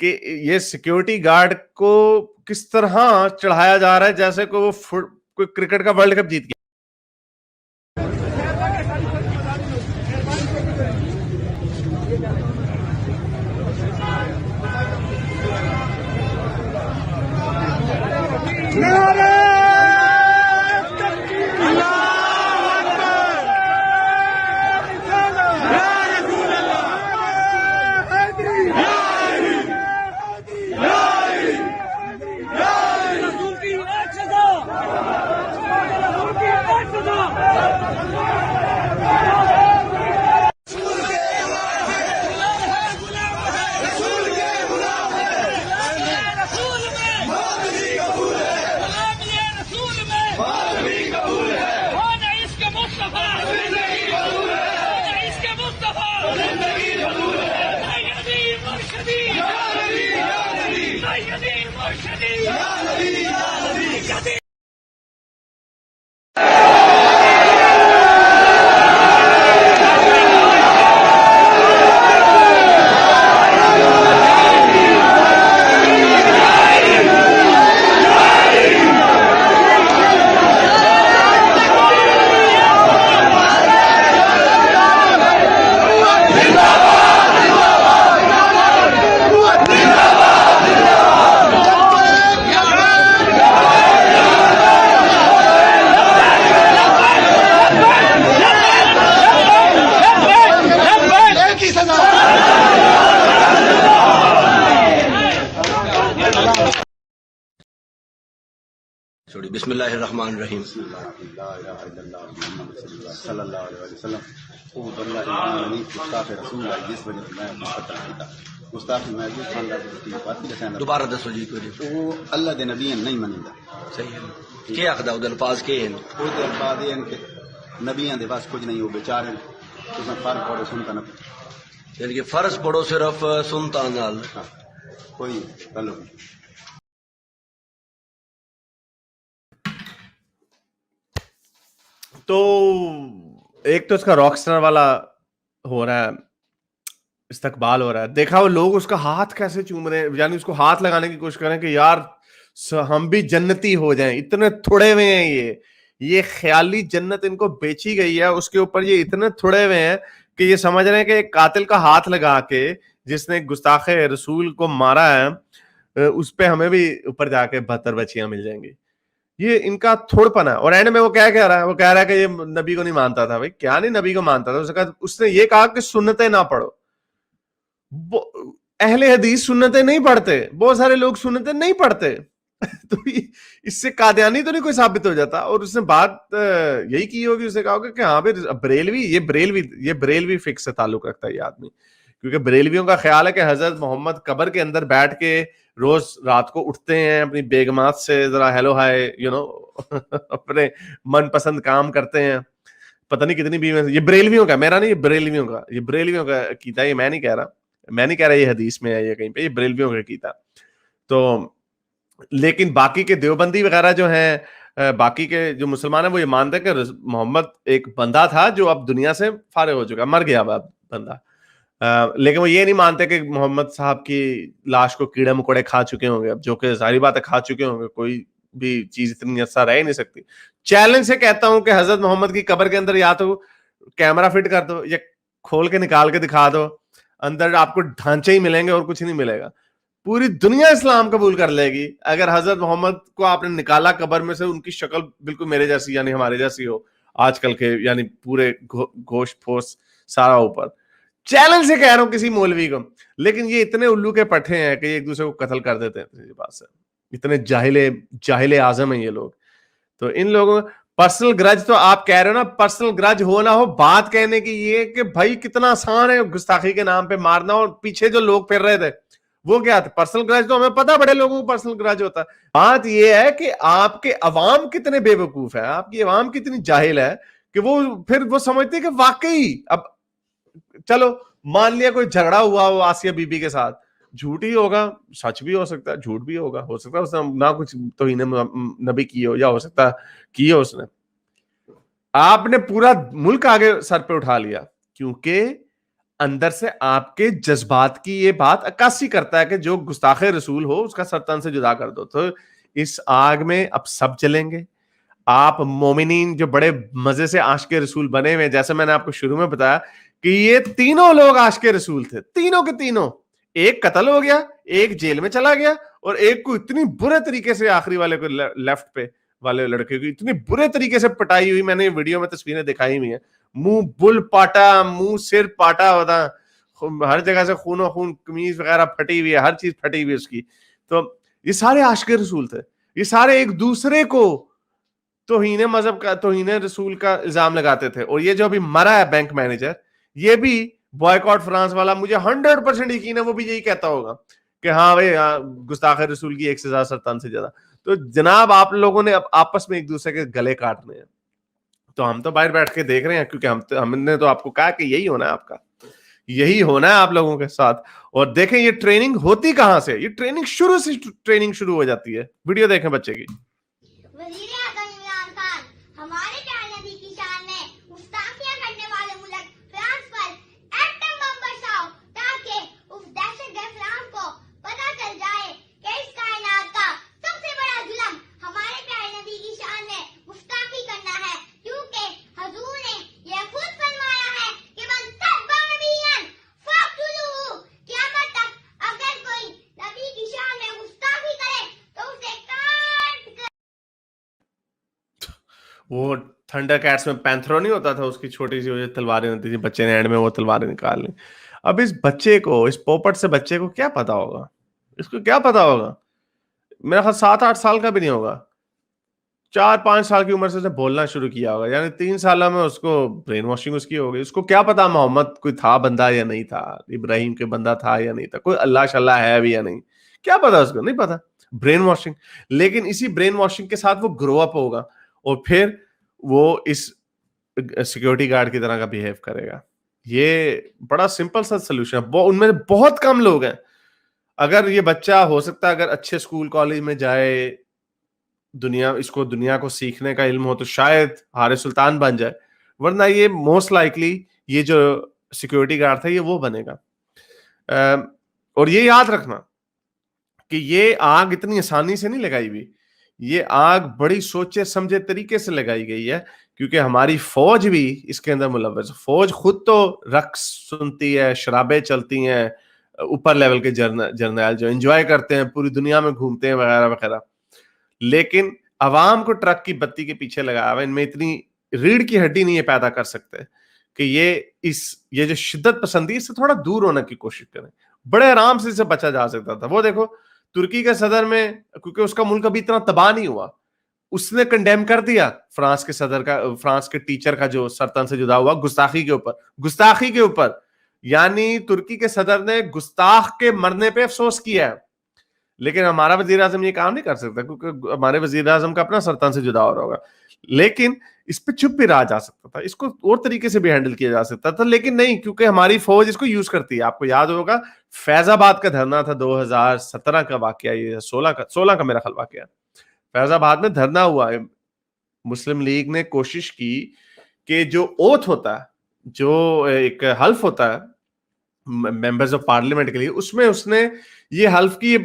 کہ یہ security guard کو کس طرح چڑھایا جا رہا ہے جیسے کہ وہ کوئی کرکٹ کا ورلڈ کپ جیت گیا. بسم اللہ الرحمن الرحیم. صلی اللہ علیہ وسلم. دوبارہ دسو جی کوئی وہ اللہ دے نبی نہیں منیدا. صحیح ہے. کیا آخدا وہ الفاظ کے ہیں؟ وہ الفاظ یہ ہیں کہ نبیاں دے پاس کچھ نہیں، وہ بیچارے تساں فرض پڑھو سنتا نہ، یعنی کہ فرض پڑھو صرف سنتا نال، کوئی تعلق نہیں. تو ایک تو اس کا راک سٹار والا ہو رہا ہے، استقبال ہو رہا ہے. دیکھا وہ لوگ اس کا ہاتھ کیسے چوم رہے ہیں، یعنی اس کو ہاتھ لگانے کی کوشش کریں کہ یار ہم بھی جنتی ہو جائیں. اتنے تھوڑے ہوئے ہیں، یہ خیالی جنت ان کو بیچی گئی ہے، اس کے اوپر یہ اتنے تھوڑے ہوئے ہیں کہ یہ سمجھ رہے ہیں کہ ایک قاتل کا ہاتھ لگا کے جس نے گستاخ رسول کو مارا ہے اس پہ ہمیں بھی اوپر جا کے 72 بچیاں مل جائیں گی. یہ ان کا تھوڑ پنا ہے. اور اینڈ میں وہ کیا کہہ رہا ہے، وہ کہہ رہا ہے کہ یہ نبی کو نہیں مانتا تھا. بھائی کیا نہیں نبی کو مانتا تھا؟ اس نے یہ کہا کہ سنتیں نہ پڑھو. اہل حدیث سنتیں نہیں پڑھتے، بہت سارے لوگ سنتیں نہیں پڑھتے. تو اس سے قادیانی تو نہیں کوئی ثابت ہو جاتا. اور اس نے بات یہی کی ہوگی، اس نے کہا ہوگا کہ ہاں بریلوی، یہ بریلوی فکس سے تعلق رکھتا ہے یہ آدمی، کیونکہ بریلویوں کا خیال ہے کہ حضرت محمد قبر کے اندر بیٹھ کے روز رات کو اٹھتے ہیں، اپنی بیگمات سے ذرا ہیلو ہائے اپنے من پسند کام کرتے ہیں. پتہ نہیں کتنی بیویاں. یہ بریلویوں کا، میرا نہیں، یہ بریلویوں کا کیتا. یہ میں نہیں کہہ رہا یہ حدیث میں ہے یا کہیں پہ، یہ بریلویوں کا کیتا. تو لیکن باقی کے دیوبندی وغیرہ جو ہیں، باقی کے جو مسلمان ہیں، وہ یہ مانتے ہیں کہ محمد ایک بندہ تھا جو اب دنیا سے فارغ ہو چکا، مر گیا اب بندہ. لیکن وہ یہ نہیں مانتے کہ محمد صاحب کی لاش کو کیڑے مکوڑے کھا چکے ہوں گے، اب جو کہ ظاہری بات ہے کھا چکے ہوں گے، کوئی بھی چیز اتنی عرصہ رہ ہی نہیں سکتی. چیلنج سے کہتا ہوں کہ حضرت محمد کی قبر کے اندر یا تو کیمرہ فٹ کر دو یا کھول کے نکال کے دکھا دو، اندر آپ کو ڈھانچے ہی ملیں گے اور کچھ نہیں ملے گا. پوری دنیا اسلام قبول کر لے گی اگر حضرت محمد کو آپ نے نکالا قبر میں سے، ان کی شکل بالکل میرے جیسی یعنی ہمارے جیسی ہو آج کل کے، یعنی پورے گوشت پھوس سارا اوپر. چیلنج سے کہہ رہا ہوں کسی مولوی کو. لیکن یہ اتنے الو کے پٹھے ہیں کہ ایک دوسرے کو قتل کر دیتے ہیں. یہ بات ہے، اتنے جاہل اعظم ہیں یہ لوگ. تو ان لوگوں پرسنل گرج، تو آپ کہہ رہے ہو نا پرسنل گرج ہو نہ ہو، بات کہنے کی یہ کہ بھائی کتنا آسان ہے گستاخی کے نام پہ مارنا. اور پیچھے جو لوگ پھر رہے تھے وہ کیا تھے؟ پرسنل گرج تو ہمیں پتا بڑے لوگوں کو پرسنل گرج ہوتا ہے. بات یہ ہے کہ آپ کے عوام کتنے بے وقوف ہے، آپ کی عوام کتنی جاہل ہے کہ وہ پھر وہ سمجھتے ہیں کہ واقعی اب چلو مان لیا کوئی جھگڑا ہوا وہ آسیہ بی بی کے ساتھ، جھوٹ ہی ہوگا، سچ بھی ہو سکتا ہے، جھوٹ بھی ہوگا، ہو سکتا ہے اس نے نہ کچھ توہین نبی کی ہو، یا ہو سکتا ہے کی ہو اس نے. آپ نے پورا ملک آگے سر پہ اٹھا لیا کیونکہ اندر سے آپ کے جذبات کی یہ بات عکاسی کرتا ہے کہ جو گستاخ رسول ہو اس کا سر تن سے جدا کر دو. تو اس آگ میں اب سب جلیں گے. آپ مومنین جو بڑے مزے سے عاشق رسول بنے ہوئے, جیسے میں نے آپ کو شروع میں بتایا کہ یہ تینوں لوگ عاشق رسول تھے, تینوں کے تینوں. ایک قتل ہو گیا, ایک جیل میں چلا گیا, اور ایک کو اتنی برے طریقے سے, آخری والے کو, لیفٹ پہ والے لڑکے کو اتنی برے طریقے سے پٹائی ہوئی, میں نے ویڈیو میں تصویریں دکھائی ہوئی ہیں, منہ بل پاٹا, منہ سر پاٹا ہوتا, ہر جگہ سے خون و خون, قمیض وغیرہ پھٹی ہوئی ہے, ہر چیز پھٹی ہوئی ہے اس کی. تو یہ سارے عاشق رسول تھے, یہ سارے ایک دوسرے کو توہین مذہب کا, توہین رسول کا الزام لگاتے تھے. اور یہ جو ابھی مرا ہے بینک مینیجر, یہ بھی بوائکاٹ فرانس والا, مجھے 100% یقین ہے وہ بھی یہی کہتا ہوگا کہ ہاں بھائی گستاخ رسول کی ایک سزا سرطان سے زیادہ. تو جناب آپ لوگوں نے آپس میں ایک دوسرے کے گلے کاٹنے ہیں. تو ہم تو باہر بیٹھ کے دیکھ رہے ہیں, کیونکہ ہم نے تو آپ کو کہا کہ یہی ہونا ہے, آپ کا یہی ہونا ہے آپ لوگوں کے ساتھ. اور دیکھیں یہ ٹریننگ ہوتی کہاں سے, یہ ٹریننگ شروع سے ٹریننگ شروع ہو جاتی ہے. ویڈیو دیکھیں بچے کی. وزیر اعظم عمران خان ہمارے پیارے نبی کی شان میں گستاخیاں کرنے والے ملک فرانس پر ایٹم بم برساؤ تاکہ اس دہشت گرد فرانس کو پتہ چل جائے کہ اس کائنات کا سب سے بڑا ظلم ہمارے پیارے نبی کی شان میں گستاخی کرنا ہے, کیونکہ حضور نے یہ خود فرمایا ہے کہ من تبع نبیًا فاقتلوہ, قیامت تک اگر کوئی نبی کی شان میں گستاخی کرے تو اسے کاٹ کر. وہ تھنڈر کیٹس میں پینتھرو نہیں ہوتا تھا, اس کی چھوٹی سی تلواریں ہوتی تھی, بچے نے اینڈ میں وہ تلواریں نکال لی. اب اس بچے کو, اس پوپٹ سے بچے کو کیا پتا ہوگا, اس کو کیا پتا ہوگا, میرا خیال 7-8 سال کا بھی نہیں ہوگا, 4-5 سال کی عمر سے بولنا شروع کیا ہوگا, یعنی 3 سال میں اس کو برین واشنگ اس کی ہو گئی. اس کو کیا پتا محمد کوئی تھا بندہ یا نہیں تھا, ابراہیم کے بندہ تھا یا نہیں تھا, کوئی اللہ شاللہ ہے بھی یا نہیں, کیا پتا, اس کو نہیں پتا. Brain washing. لیکن اسی برین واشنگ کے ساتھ وہ گرو اپ ہوگا, اور پھر وہ اس سیکیورٹی گارڈ کی طرح کا بیہیو کرے گا. یہ بڑا سمپل سا سلوشن ہے. ان میں بہت کم لوگ ہیں, اگر یہ بچہ ہو سکتا ہے اگر اچھے اسکول کالج میں جائے, دنیا کو سیکھنے کا علم ہو, تو شاید حارث سلطان بن جائے, ورنہ یہ موسٹ لائکلی یہ جو سیکیورٹی گارڈ تھا یہ وہ بنے گا. اور یہ یاد رکھنا کہ یہ آگ اتنی آسانی سے نہیں لگائی ہوئی, یہ آگ بڑی سوچے سمجھے طریقے سے لگائی گئی ہے, کیونکہ ہماری فوج بھی اس کے اندر ملوث ہے. فوج خود تو رقص سنتی ہے, شرابیں چلتی ہیں, اوپر لیول کے جرنیل جو انجوائے کرتے ہیں, پوری دنیا میں گھومتے ہیں وغیرہ وغیرہ, لیکن عوام کو ٹرک کی بتی کے پیچھے لگایا ہوا, ان میں اتنی ریڑھ کی ہڈی نہیں یہ پیدا کر سکتے کہ یہ جو شدت پسندی اس سے تھوڑا دور ہونے کی کوشش کریں. بڑے آرام سے اسے بچا جا سکتا تھا. وہ دیکھو ترکی کے صدر میں, کیونکہ اس کا ملک ابھی اتنا تباہ نہیں ہوا, اس نے کنڈیم کر دیا فرانس کے صدر کا, فرانس کے ٹیچر کا جو سرطان سے جدا ہوا, گستاخی کے اوپر. یعنی ترکی کے صدر نے گستاخ کے مرنے پہ افسوس کیا ہے, لیکن ہمارا وزیر اعظم یہ کام نہیں کر سکتا, کیونکہ ہمارے وزیر اعظم کا اپنا سرطان سے جدا ہو رہا ہوگا. لیکن اس پہ چپ بھی رہا جا سکتا تھا, اس کو اور طریقے سے بھی ہینڈل کیا جا سکتا تھا, لیکن نہیں, کیونکہ ہماری فوج اس کو یوز کرتی ہے. آپ کو یاد ہوگا فیض آباد کا دھرنا تھا 2017 کا واقعہ, یہ 16 کا میرا خیال واقعہ. فیض آباد میں دھرنا ہوا ہے, مسلم لیگ نے کوشش کی کہ جو اوتھ ہوتا ہے, جو ایک حلف ہوتا ہے ممبرز آف پارلیمنٹ کے لیے, اس میں اس نے یہ حلف کی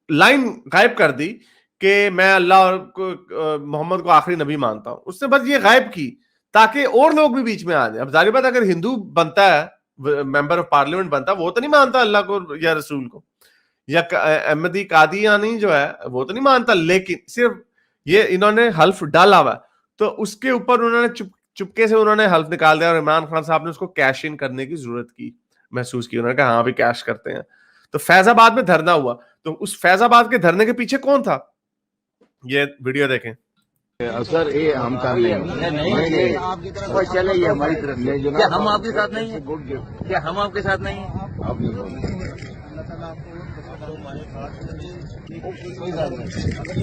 لائن غائب کر دی کہ میں اللہ اور محمد کو آخری نبی مانتا ہوں. اس نے بس یہ غائب کی تاکہ اور لوگ بھی بیچ میں آ جائیں. اب ظاہر بات اگر ہندو بنتا ہے, ممبر آف پارلیمنٹ بنتا, وہ تو نہیں مانتا اللہ کو یا رسول کو, یا احمدی قادیانی جو ہے وہ تو نہیں مانتا, لیکن صرف یہ انہوں نے حلف ڈالا ہوا, تو اس کے اوپر انہوں نے چپکے سے انہوں نے حلف نکال دیا, اور عمران خان صاحب نے اس کو کیش ان کرنے کی ضرورت کی, محسوس کی. انہوں نے کہا ہاں بھی کیش کرتے ہیں. تو فیض آباد میں دھرنا ہوا, تو اس فیض آباد کے دھرنے کے پیچھے کون تھا, یہ ویڈیو دیکھیں. سر یہ ہم کام نہیں چلے, یہ ہماری طرف سے. کیا ہم آپ کے ساتھ نہیں ہیں, کیا ہم آپ کے ساتھ نہیں ہیں؟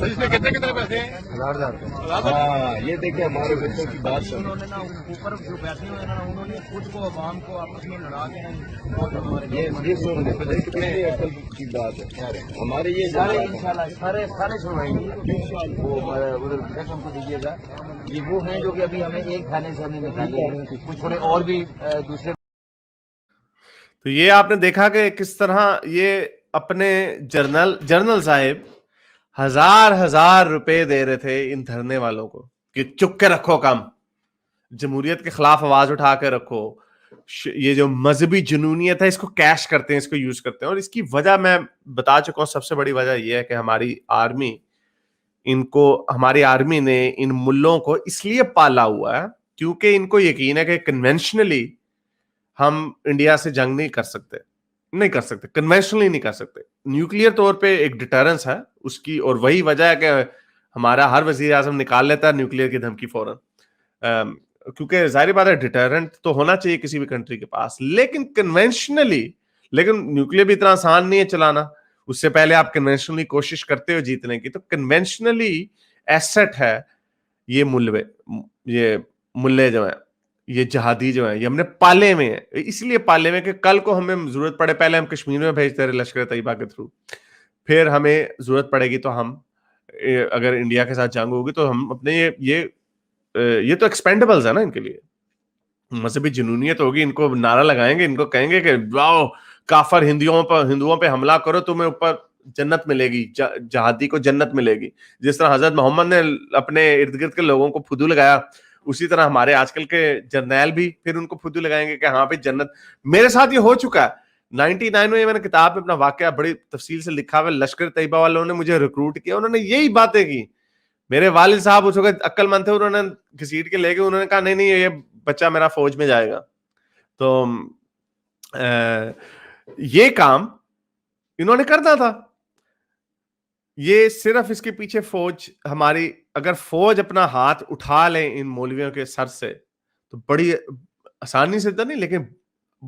اس میں کتنے پیسے ہیں؟ 1000 یہ دیکھیں ہمارے بچوں کی بات. انہوں نے نا اوپر جو بیٹھے ہوئے ہیں انہوں نے خود کو عوام کو آپس میں لڑا کے یہ سن لیں کتنے عقل کی بات ہے. ہمارے یہ سارے انشاءاللہ سارے سنوائیں گے, وہ ادھر ہم کو دیجیے گا. یہ وہ ہیں جو کہ ابھی ہمیں ایک کھانے سے ہمیں نکالے ہیں, کچھ تھوڑے اور بھی دوسرے. تو یہ آپ نے دیکھا کہ کس طرح یہ اپنے جنرل صاحب ہزار روپے دے رہے تھے ان دھرنے والوں کو کہ چک کے رکھو کم, جمہوریت کے خلاف آواز اٹھا کے رکھو, یہ جو مذہبی جنونیت ہے اس کو کیش کرتے ہیں, اس کو یوز کرتے ہیں. اور اس کی وجہ میں بتا چکا ہوں, سب سے بڑی وجہ یہ ہے کہ ہماری آرمی نے ان ملوں کو اس لیے پالا ہوا ہے کیونکہ ان کو یقین ہے کہ کنونشنلی ہم انڈیا سے جنگ نہیں کر سکتے, کنونشنلی نہیں کر سکتے. نیوکلیئر طور پہ ایک ڈیٹرنس ہے اس کی, اور وہی وجہ ہے کہ ہمارا ہر وزیر اعظم نکال لیتا ہے نیوکلیئر کی دھمکی فوراً, کیونکہ ظاہر بات ہے ڈیٹرنٹ تو ہونا چاہیے کسی بھی کنٹری کے پاس. لیکن نیوکلیئر بھی اتنا آسان نہیں ہے چلانا, اس سے پہلے آپ کنونشنلی کوشش کرتے ہو جیتنے کی. تو کنونشنلی ایسٹ ہے یہ ملے جو ہیں, یہ جہادی جو ہیں, یہ ہم نے پالے میں ہیں. اس لیے پالے میں کہ کل کو ہمیں ضرورت پڑے, پہلے ہم کشمیر میں بھیجتے رہے لشکر طیبہ کے تھرو, پھر ہمیں ضرورت پڑے گی تو ہم اگر انڈیا کے ساتھ جنگ ہوگی تو ہم اپنے یہ تو ایکسپینڈیبلز ہے نا, ان کے لیے مذہبی جنونیت ہوگی, ان کو نعرہ لگائیں گے, ان کو کہیں گے کہ واؤ کافر ہندوؤں پہ حملہ کرو تمہیں اوپر جنت ملے گی, جہادی کو جنت ملے گی. جس طرح حضرت محمد نے اپنے ارد گرد کے لوگوں کو پھدو لگایا, اسی طرح ہمارے آج کل کے جرنیل بھی پھر ان کو پھدو لگائیں گے کہ ہاں پہ جنت. میرے ساتھ یہ ہو چکا ہے 99 میں نے کتاب میں اپنا واقعہ بڑی تفصیل سے لکھا ہوا. لشکر طیبہ والوں نے مجھے ریکروٹ کیا, انہوں نے یہی باتیں کی. میرے والد صاحب اس وقت عقل مند تھے, انہوں نے گھسیٹ کے لے کے انہوں نے کہا نہیں یہ بچہ میرا فوج میں جائے گا. تو یہ کام انہوں نے کرنا تھا. یہ صرف اس کے پیچھے فوج ہماری, اگر فوج اپنا ہاتھ اٹھا لیں ان مولویوں کے سر سے تو بڑی آسانی سے تو نہیں لیکن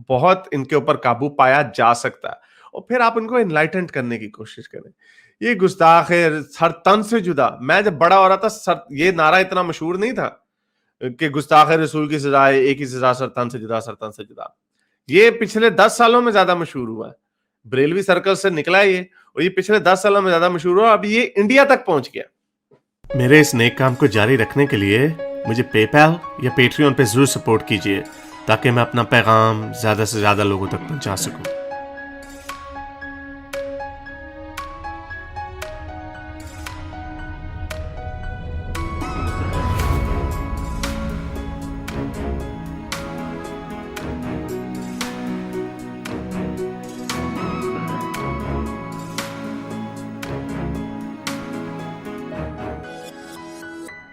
بہت ان کے اوپر قابو پایا جا سکتا ہے. اور پھر آپ ان کو انلائٹنڈ کرنے کی کوشش کریں. یہ گستاخ ہے, سر تن سے جدا. میں جب بڑا ہو رہا تھا یہ نعرہ اتنا مشہور نہیں تھا کہ گستاخ رسول کی سزا ہے, ایک ہی سزا, سر تن سے جدا. یہ پچھلے 10 سالوں میں زیادہ مشہور ہوا ہے, بریلوی سرکل سے نکلا ہے یہ, اور یہ پچھلے 10 سالوں میں زیادہ مشہور ہوا, اب یہ انڈیا تک پہنچ گیا. میرے اس نیک کام کو جاری رکھنے کے لیے مجھے پے پیل یا پیٹریون پہ ضرور سپورٹ کیجیے تاکہ میں اپنا پیغام زیادہ سے زیادہ لوگوں تک پہنچا سکوں.